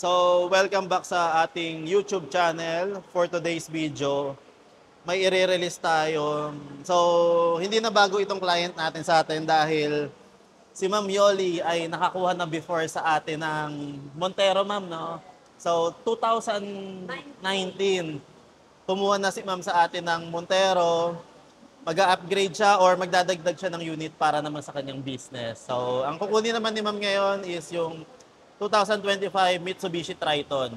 So, welcome back sa ating YouTube channel. For today's video, may i-release tayo. So, hindi na bago itong client natin sa atin dahil si Ma'am Yoli ay nakakuha na before sa atin ng Montero, ma'am, no? So, 2019, kumuha na si ma'am sa atin ng Montero. Mag-upgrade siya or magdadagdag siya ng unit para naman sa kanyang business. So, ang kukunin naman ni ma'am ngayon is yung 2025 Mitsubishi Triton.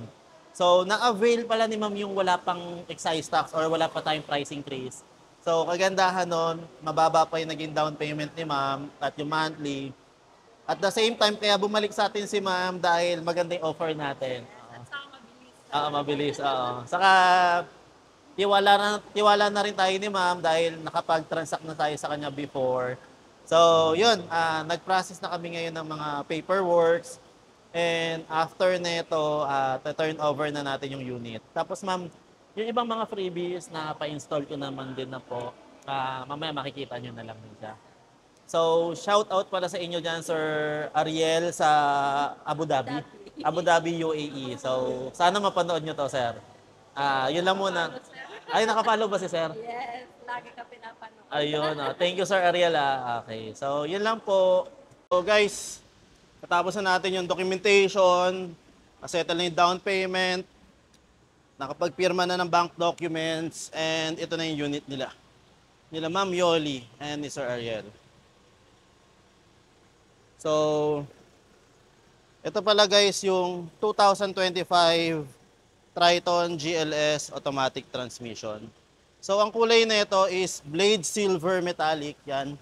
So, na-avail pala ni ma'am yung wala pang excise tax or wala pa tayong price increase. So, kagandahan nun, mababa pa yung naging down payment ni ma'am at yung monthly. At the same time, kaya bumalik sa atin si ma'am dahil maganda yung offer natin. At saka mabilis. Mabilis. Saka, tiwala na rin tayo ni ma'am dahil nakapag-transact na tayo sa kanya before. So, yun, nag-process na kami ngayon ng mga paperworks. And after nito, turn over na natin yung unit. Tapos ma'am, yung ibang mga freebies na pa-install ko naman din na po, mamaya makikita nyo na lang din siya. So, shout out pala sa inyo dyan, Sir Ariel sa Abu Dhabi. Abu Dhabi, UAE. So, sana mapanood nyo to, sir. Yun lang muna. Ay, nakapollow ba si sir? Yes, lagi ka pinapanood. Ayun. Thank you, Sir Ariel. Okay. So, yun lang po. So, guys, katapos na natin yung documentation, settle na yung down payment, nakapagpirma na ng bank documents, and ito na yung unit nila. Nila Ma'am Yoli and ni Sir Ariel. So, ito pala guys yung 2025 Triton GLS automatic transmission. So, ang kulay na ito is Blade Silver Metallic. Yan.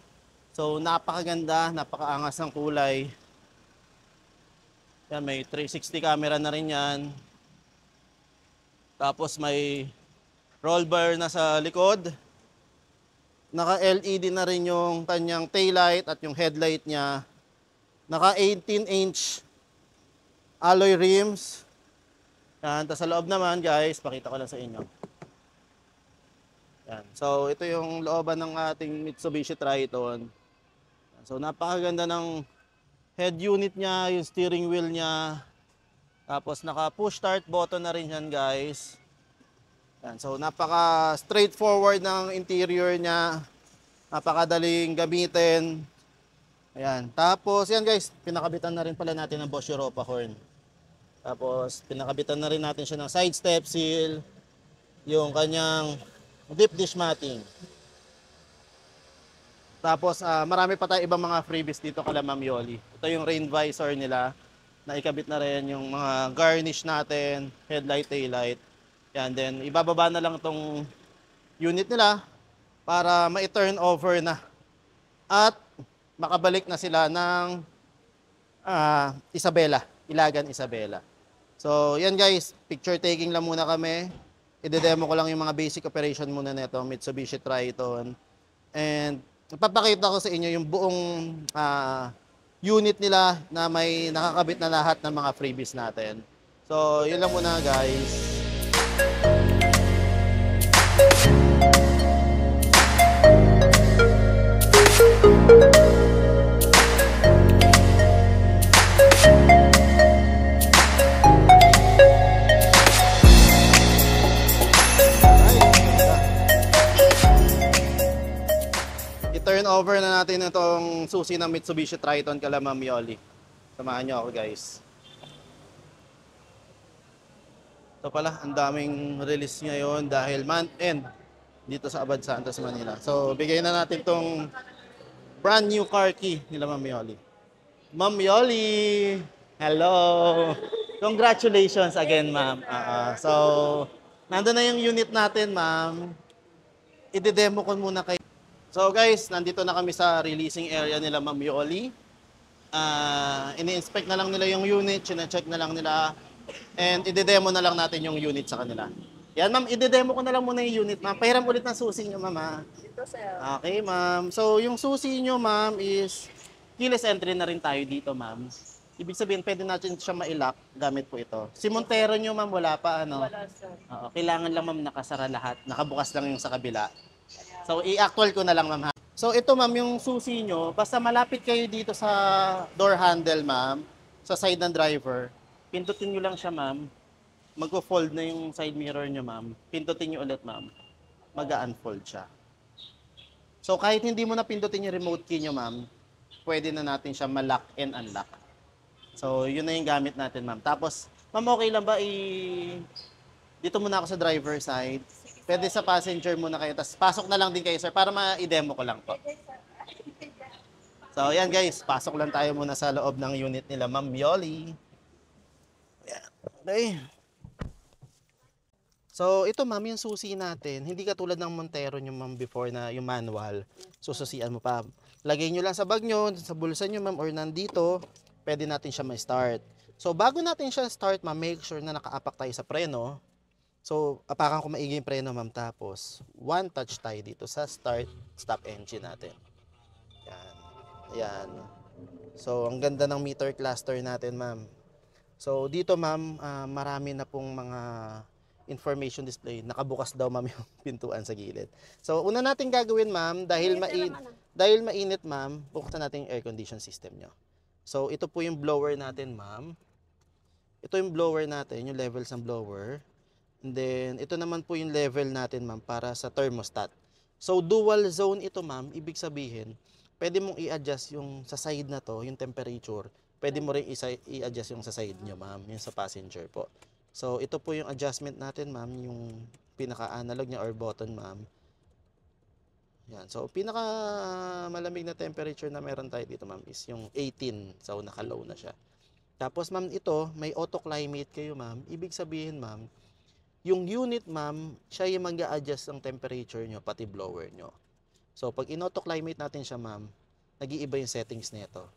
So, napakaganda, napakaangas ng kulay. Yan, may 360 camera na rin yan. Tapos may roll bar na sa likod. Naka-LED na rin yung kanyang taillight at yung headlight niya. Naka 18-inch alloy rims. Yan, tapos sa loob naman guys, pakita ko lang sa inyo. Yan. So ito yung looban ng ating Mitsubishi Triton. So napakaganda ng head unit niya, yung steering wheel niya. Tapos naka push start button na rin yan guys. Yan. So napaka straightforward ng interior niya. Napakadaling gamitin. Ayan. Tapos yan guys, pinakabitan na rin pala natin ng Bosch Europa horn. Tapos pinakabitan na rin natin siya ng side step seal. Yung kanyang deep dish matting. Tapos marami pa tayo ibang mga freebies dito kala Ma'am Yoli. Ito yung rain visor nila. Naikabit na rin yung mga garnish natin, headlight, taillight. Yan, then ibababa na lang tong unit nila para ma-turn over na. At makabalik na sila ng Isabela, Ilagan Isabela. So yan guys, picture taking lang muna kami. I-demo ko lang yung mga basic operation muna nito, Mitsubishi Triton. And ipapakita ko sa inyo yung buong unit nila na may nakakabit na lahat ng mga freebies natin. So yun lang muna guys. I-turn over na natin itong susi ng Mitsubishi Triton kala Ma'am Yoli. Samahan nyo ako guys. Ito pala, ang daming release ngayon dahil month end dito sa Abad Santos, Manila. So, bigay na natin itong brand new car key nila Ma'am Yoli. Ma'am Yoli! Hello! Congratulations again, ma'am. So, nandun na yung unit natin, ma'am. I-demo ko muna kayo. So guys, nandito na kami sa releasing area nila Ma'am Yoli. Ini-inspect na lang nila yung unit, chine-check na lang nila. And i-demo na lang natin yung unit sa kanila. Yan ma'am, i-demo ko na lang muna yung unit ma'am. Pahiram ulit ng susi nyo ma'am. Dito, sir. Okay ma'am. So yung susi nyo ma'am is keyless entry na rin tayo dito ma'am. Ibig sabihin, pwede natin siya ma-lock gamit po ito. Si Montero nyo ma'am, wala pa ano? Wala, sir. Kailangan lang ma'am nakasara lahat. Nakabukas lang yung sa kabila. So, i-actual ko na lang, ma'am. So, ito, ma'am, yung susi nyo, basta malapit kayo dito sa door handle, ma'am, sa side ng driver, Pindutin nyo lang siya, ma'am. Magpo-fold na yung side mirror nyo, ma'am. Pindutin nyo ulit, ma'am. Mag-unfold siya. So, kahit hindi mo na pindutin yung remote key nyo, ma'am, pwede na natin siya ma-lock and unlock. So, yun na yung gamit natin, ma'am. Tapos, ma'am, okay lang ba dito muna ako sa driver side. Pwede sa passenger muna kayo. Tapos, pasok na lang din kayo, sir, para ma-demo ko lang po. So, ayan guys, pasok lang tayo muna sa loob ng unit nila, Ma'am Yoli. Ayan. Okay. So, ito ma'am, yung susi natin, hindi katulad ng Montero nyo ma'am before na yung manual, sususian mo pa. Lagay nyo lang sa bag nyo, sa bulsa nyo ma'am, or nandito, pwede natin siya ma-start. So, bago natin siya start ma'am, make sure na nakaapak tayo sa preno. So, apakan ko maigi yung preno ma'am, tapos one touch tayo dito sa start, stop engine natin. Yan. Ayan. So, ang ganda ng meter cluster natin ma'am. So, dito ma'am, marami na pong mga information display. Nakabukas daw ma'am yung pintuan sa gilid. So, una natin gagawin ma'am, dahil mainit ma'am, buksan natin yung air condition system nyo. So, ito po yung blower natin ma'am. Ito yung blower natin, yung levels ng blower. And then, ito naman po yung level natin ma'am para sa thermostat. So, dual zone ito ma'am, ibig sabihin, pwede mong i-adjust yung sa side na to, yung temperature. Pwede mo rin i-adjust yung sa side nyo ma'am, yung sa passenger po. So, ito po yung adjustment natin, ma'am, yung pinaka-analog niya or button, ma'am. Yan. So, pinaka malamig na temperature na meron tayo dito, ma'am, is yung 18. So, naka-low na siya. Tapos, ma'am, ito, may auto-climate kayo, ma'am. Ibig sabihin, ma'am, yung unit, ma'am, siya yung mag-a-adjust ng temperature nyo, pati blower nyo. So, pag in-auto-climate natin siya, ma'am, nag-iiba yung settings nito.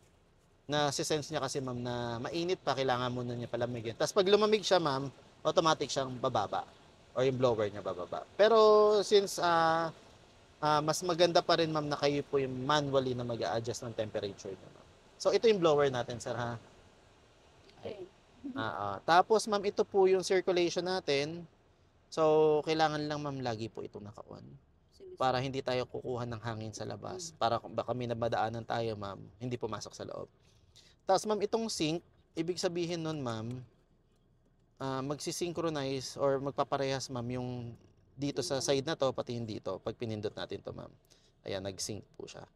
Na-sense niya kasi ma'am na mainit pa, kailangan muna niya palamigin. Tapos pag lumamig siya ma'am, automatic siyang bababa or yung blower niya bababa. Pero since mas maganda pa rin ma'am na kayo po yung manually na mag-a-adjust ng temperature niya ma'am. So ito yung blower natin sir ha. Okay. Tapos ma'am ito po yung circulation natin. So kailangan lang ma'am lagi po itong naka-on para hindi tayo kukuha ng hangin sa labas. Para kung baka may namadaanan tayo ma'am, hindi pumasok sa loob. Tapos ma'am, itong sync, ibig sabihin nun ma'am, magsisynchronize or magpaparehas ma'am yung dito sa side na to, pati yung dito, pag pinindot natin to ma'am. Ayan, nag-sync po siya.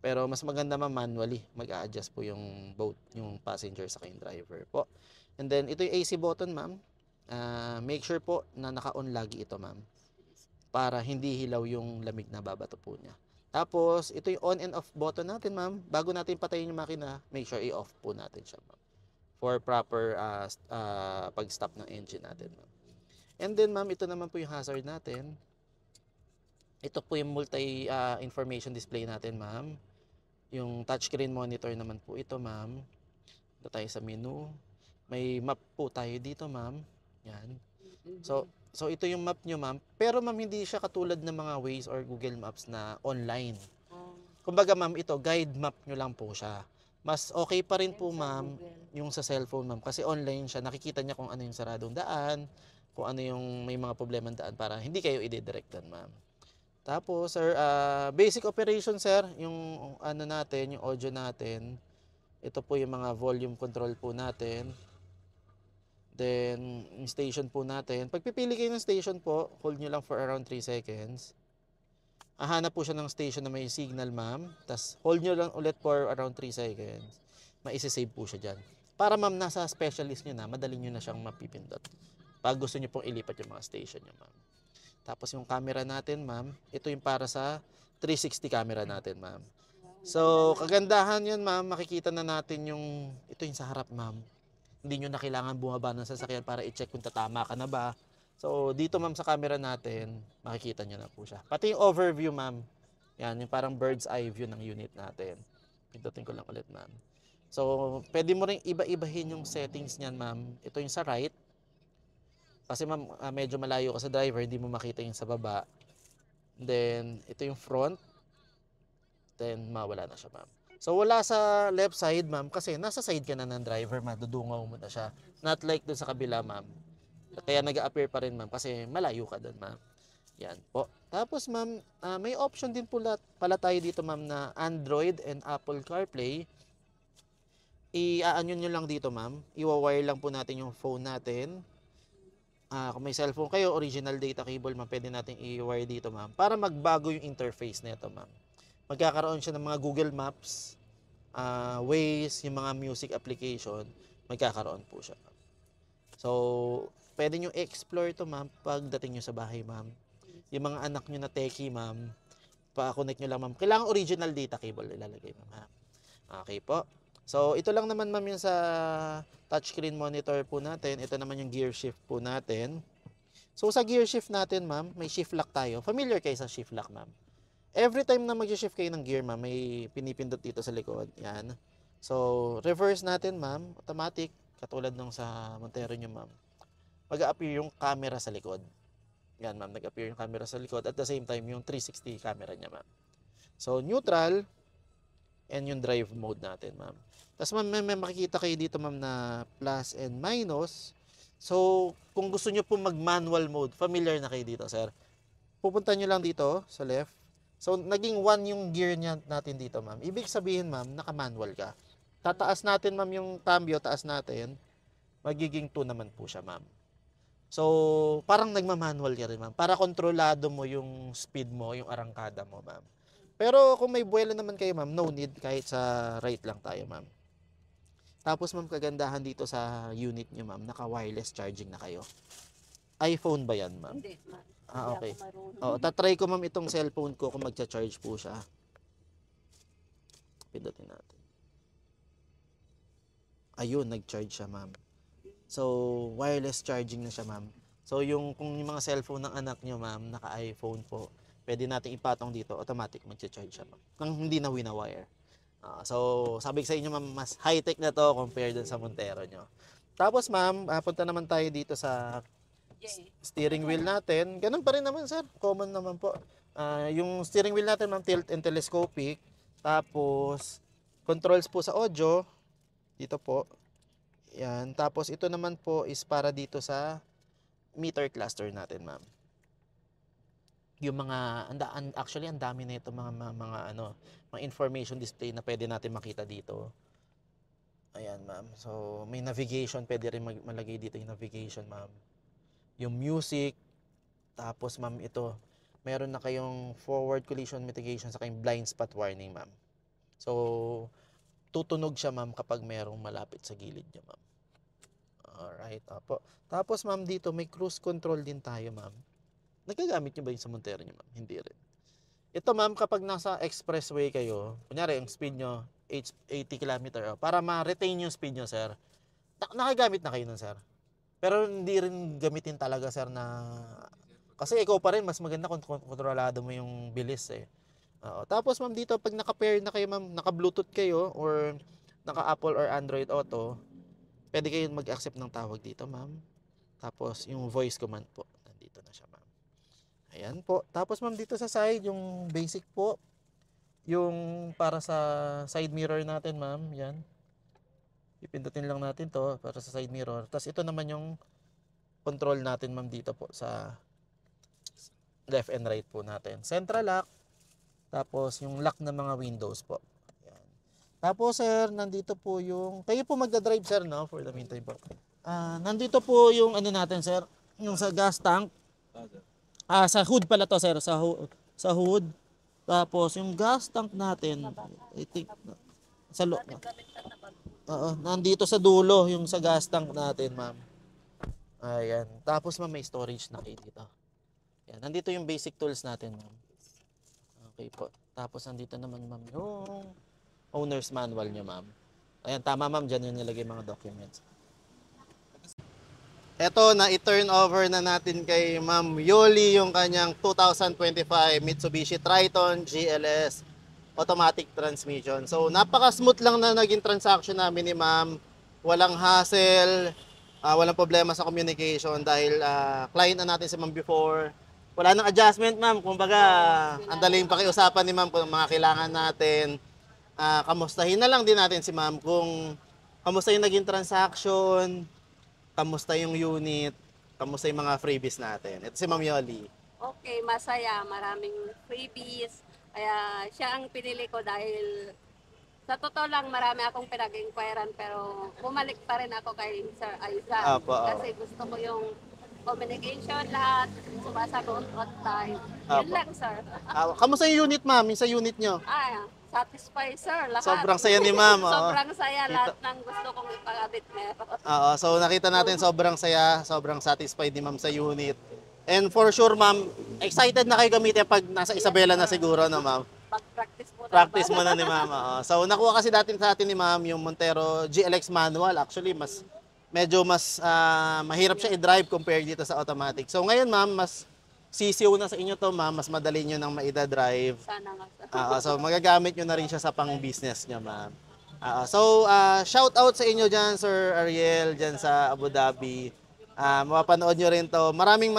Pero mas maganda ma'am manually, mag-a-adjust po yung both, yung passenger sa yung driver po. And then, ito yung AC button ma'am. Make sure po na naka-on lagi ito ma'am. Para hindi hilaw yung lamig na babato po niya. Tapos, ito yung on and off button natin, ma'am. Bago natin patayin yung makina, make sure i-off po natin siya, ma'am. For proper pag-stop ng engine natin, ma'am. And then, ma'am, ito naman po yung hazard natin. Ito po yung multi-information display natin, ma'am. Yung touchscreen monitor naman po ito, ma'am. Ito tayo sa menu. May map po tayo dito, ma'am. Yan. So ito yung map nyo, ma'am. Pero ma'am, hindi siya katulad ng mga Waze or Google Maps na online. Kumbaga ma'am, ito, guide map nyo lang po siya. Mas okay pa rin po ma'am, yung sa cellphone ma'am. Kasi online siya, nakikita niya kung ano yung saradong daan, kung ano yung may mga problemang daan para hindi kayo i-directan ma'am. Tapos sir, basic operation sir, yung ano natin, yung audio natin. Ito po yung mga volume control po natin. Then, yung station po natin. Pag pipili kayo ng station po, hold nyo lang for around 3 seconds. Hahanap po siya ng station na may signal, ma'am. Tapos, hold nyo lang ulit for around 3 seconds. Maisisave po siya dyan. Para, ma'am, nasa specialist nyo na, madali nyo na siyang mapipindot. Pag gusto nyo pong ilipat yung mga station nyo, ma'am. Tapos, yung camera natin, ma'am, ito yung para sa 360 camera natin, ma'am. So, kagandahan yun, ma'am. Makikita na natin yung, ito yung sa harap, ma'am. Hindi nyo na kailangan bumaba ng sasakyan para i-check kung tatama ka na ba. So, dito ma'am sa camera natin, makikita nyo na po siya. Pati yung overview ma'am, yan, yung parang bird's eye view ng unit natin. Pindutin ko lang ulit ma'am. So, pwede mo rin iba-ibahin yung settings niyan ma'am. Ito yung sa right. Kasi ma'am, medyo malayo ka sa driver, hindi mo makita yung sa baba. Then, ito yung front. Then, mawala na siya ma'am. So, wala sa left side, ma'am, kasi nasa side ka na ng driver, madudungaw mo na siya. Not like dun sa kabila, ma'am. Kaya nag-a-appear pa rin, ma'am, kasi malayo ka dun, ma'am. Yan po. Tapos, ma'am, may option din pala tayo dito, ma'am, na Android and Apple CarPlay. I-ano nyo lang dito, ma'am. I-wire lang po natin yung phone natin. Kung may cellphone kayo, original data cable, ma'am, pwede natin i-wire dito, ma'am. Para magbago yung interface nito, ma'am. Magkakaroon siya ng mga Google Maps, Waze, yung mga music application, magkakaroon po siya. So, pwede nyo explore to, ma'am, pagdating nyo sa bahay, ma'am. Yung mga anak nyo na techie, ma'am, pa-connect nyo lang, ma'am. Kailangan original data cable ilalagay, ma'am, ha? Okay po. So, ito lang naman, ma'am, yung sa touchscreen monitor po natin. Ito naman yung gear shift po natin. So, sa gear shift natin, ma'am, may shift lock tayo. Familiar kayo sa shift lock, ma'am? Every time na mag-shift kayo ng gear, ma'am, may pinipindot dito sa likod. Yan. So, reverse natin, ma'am. Automatic. Katulad nung sa Montero nyo, ma'am. Mag-a-appear yung camera sa likod. Yan, ma'am. Nag-appear yung camera sa likod. At the same time, yung 360 camera niya, ma'am. So, neutral. And yung drive mode natin, ma'am. Tapos, ma'am, may makikita kayo dito, ma'am, na plus and minus. So, kung gusto nyo po mag-manual mode, familiar na kayo dito, sir. Pupunta nyo lang dito sa left. So, naging 1 yung gear niya natin dito, ma'am. Ibig sabihin, ma'am, naka-manual ka. Tataas natin, ma'am, yung cambio, taas natin. Magiging 2 naman po siya, ma'am. So, parang nagma-manual ka rin, ma'am. Para kontrolado mo yung speed mo, yung arangkada mo, ma'am. Pero kung may buwelo naman kayo, ma'am, no need. Kahit sa right lang tayo, ma'am. Tapos, ma'am, kagandahan dito sa unit nyo, ma'am, naka-wireless charging na kayo. iPhone ba yan, ma'am? Hindi, ma'am. Okay. Hindi ako marunong. Oh, tatry ko, ma'am, itong cellphone ko kung magcha-charge po siya. Pindutin natin. Ayun, nag-charge siya, ma'am. So, wireless charging na siya, ma'am. So, kung yung mga cellphone ng anak nyo, ma'am, naka-iPhone po, pwede natin ipatong dito, automatic magcha-charge siya, ma'am. Nang hindi na wina-wire. So, sabi ko sa inyo, ma'am, mas high-tech na to compared dun sa Montero nyo. Tapos, ma'am, punta naman tayo dito sa Yay. steering wheel natin. Ganun pa rin naman, sir. Common naman po. Yung steering wheel natin, ma'am, tilt and telescopic. Tapos, controls po sa audio. Dito po. Yan. Tapos, ito naman po is para dito sa meter cluster natin, ma'am. Yung mga, actually, ang dami na ito, mga information display na pwede natin makita dito. Ayan, ma'am. So, may navigation. Pwede rin malagay dito yung navigation, ma'am. Yung music. Tapos, ma'am, ito. Meron na kayong forward collision mitigation sa kayong blind spot warning, ma'am. So, tutunog siya, ma'am, kapag merong malapit sa gilid niya, ma'am. Alright, opo. Tapos, ma'am, dito may cruise control din tayo, ma'am. Nagagamit niyo ba yung sa Montero niyo, ma'am? Hindi rin. Ito, ma'am, kapag nasa expressway kayo, kunyari, yung speed nyo, 80 km, para ma-retain yung speed nyo, sir, nakagamit na kayo nun, sir. Pero hindi rin gamitin talaga, sir, na... Kasi ikaw pa rin, mas maganda kung kontrolado mo yung bilis, eh. Tapos, ma'am, dito, pag naka-pair na kayo, ma'am, naka-Bluetooth kayo, or naka-Apple or Android Auto, pwede kayong mag-accept ng tawag dito, ma'am. Tapos, yung voice command po, nandito na siya, ma'am. Ayan po. Tapos, ma'am, dito sa side, yung basic po, yung para sa side mirror natin, ma'am, yan. Ipindutin lang natin to para sa side mirror. Tapos ito naman yung control natin, ma'am, dito po sa left and right po natin. Central lock. Tapos yung lock ng mga windows po. Yan. Tapos, sir, nandito po yung... Kayo po magdadrive, sir, no? For the meantime po. Nandito po yung ano natin, sir. Yung sa gas tank. Sa hood pala to, sir. Sa hood. Tapos yung gas tank natin. I think... Sa Gamit ka na bag. nandito sa dulo yung sa gas tank natin, ma'am. Ayan. Tapos, ma'am, may storage na kayo dito. Ayan. Nandito yung basic tools natin, ma'am. Okay po. Tapos, nandito naman, ma'am, yung owner's manual nyo, ma'am. Ayan, tama, ma'am. Diyan yung nilagay mga documents. Eto, na-turn over na natin kay Ma'am Yoli yung kanyang 2025 Mitsubishi Triton GLS automatic transmission. So, napaka-smooth lang na naging transaction namin ni ma'am. Walang hassle, walang problema sa communication dahil client na natin si ma'am before. Wala nang adjustment, ma'am. Kumbaga, ang daling pakiusapan ni ma'am kung mga kailangan natin. Kamustahin na lang din natin si ma'am kung kamusta yung naging transaction, kamusta yung unit, kamusta yung mga freebies natin. Ito si Ma'am Yoli. Okay, masaya. Maraming freebies. Kaya siya ang pinili ko dahil Sa totoo lang, marami akong pinag-inquiran pero bumalik pa rin ako kay Sir Aizan. Apo, opo. Kasi gusto ko yung communication, lahat, sumasagot on time. Yun Apo. lang, sir. Kamusta yung unit, ma'am? Yung sa unit nyo? Satisfied, sir. Lahat. Sobrang saya ni ma'am. Oo. Sobrang saya. Lahat ng gusto kong ipagabit meron. Oo, so nakita natin sobrang saya, sobrang satisfied ni ma'am sa unit. And for sure, ma'am, excited na kayo gamitin pag nasa Isabela na siguro, no, ma'am? Pag-practice mo na. Practice mo na ni ma'am. Oo. So nakuha kasi sa atin ni ma'am yung Montero GLX manual. Actually, medyo mas mahirap siya i-drive compared dito sa automatic. So ngayon, ma'am, mas sisiw na sa inyo to, ma'am. Mas madali nyo nang maida-drive. Sana nga, sir. So magagamit nyo na rin siya sa pang-business nyo, ma'am. So shout out sa inyo dyan, Sir Ariel, dyan sa Abu Dhabi. Mapapanood nyo rin to. Maraming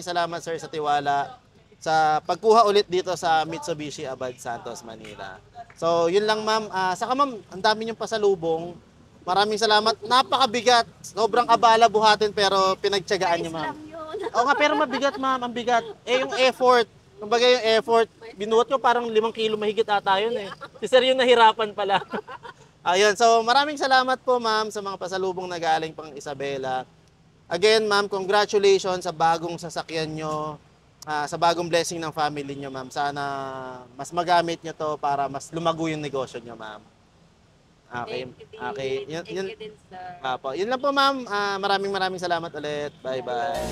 salamat, sir, sa tiwala sa pagkuha ulit dito sa Mitsubishi Abad Santos, Manila. So yun lang, ma'am. Saka ma'am, ang dami niyong pasalubong. Maraming salamat. Napakabigat. Sobrang abala buhatin pero pinagtiyagaan niyo, Ayos ma'am. lang yun. Oo nga, pero mabigat, ma'am. Ang bigat. Yung effort. Kumbaga yung effort, binuhat ko parang 5 kilo mahigit ata yun eh. Si sir yung nahirapan pala. Ayun, so maraming salamat po, ma'am, sa mga pasalubong na galing pang Isabela. Again, ma'am, congratulations sa bagong sasakyan nyo, sa bagong blessing ng family nyo, ma'am. Sana mas magamit nyo to para mas lumago yung negosyo nyo, ma'am. Okay. Thank you, din. Okay. Thank you din, sir. Yun lang po, ma'am. Maraming salamat ulit. Bye-bye.